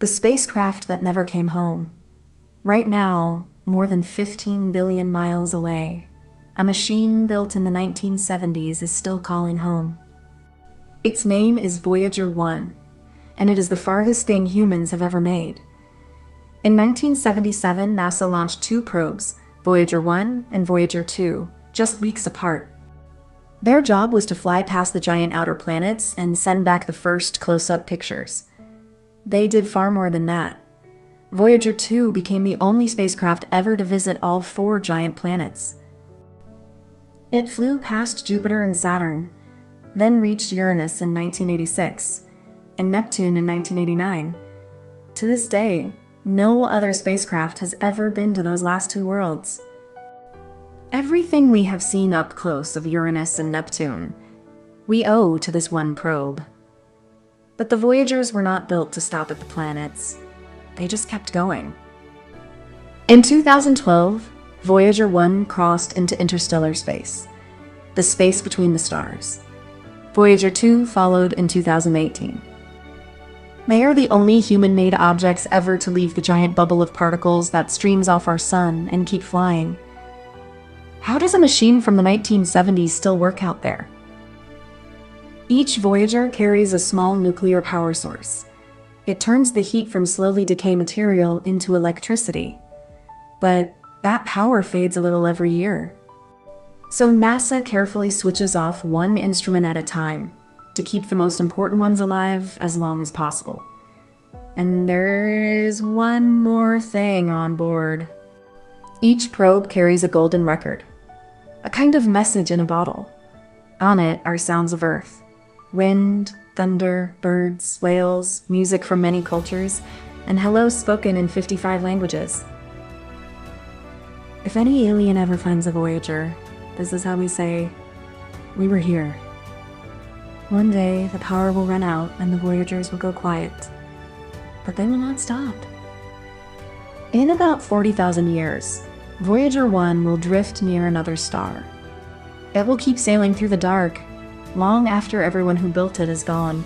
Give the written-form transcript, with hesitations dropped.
The spacecraft that never came home. Right now, more than 15 billion miles away, a machine built in the 1970s is still calling home. Its name is Voyager 1, and it is the farthest thing humans have ever made. In 1977, NASA launched two probes, Voyager 1 and Voyager 2, just weeks apart. Their job was to fly past the giant outer planets and send back the first close-up pictures. They did far more than that. Voyager 2 became the only spacecraft ever to visit all four giant planets. It flew past Jupiter and Saturn, then reached Uranus in 1986, and Neptune in 1989. To this day, no other spacecraft has ever been to those last two worlds. Everything we have seen up close of Uranus and Neptune, we owe to this one probe. But the Voyagers were not built to stop at the planets. They just kept going. In 2012, Voyager 1 crossed into interstellar space, the space between the stars. Voyager 2 followed in 2018. They are the only human-made objects ever to leave the giant bubble of particles that streams off our sun and keep flying. How does a machine from the 1970s still work out there? Each Voyager carries a small nuclear power source. It turns the heat from slowly decaying material into electricity. But that power fades a little every year. So NASA carefully switches off one instrument at a time to keep the most important ones alive as long as possible. And there is one more thing on board. Each probe carries a golden record, a kind of message in a bottle. On it are sounds of Earth, wind, thunder, birds, whales, music from many cultures, and hellos spoken in 55 languages. If any alien ever finds a Voyager, this is how we say, "We were here." One day, the power will run out and the Voyagers will go quiet. But they will not stop. In about 40,000 years, Voyager 1 will drift near another star. It will keep sailing through the dark, long after everyone who built it is gone.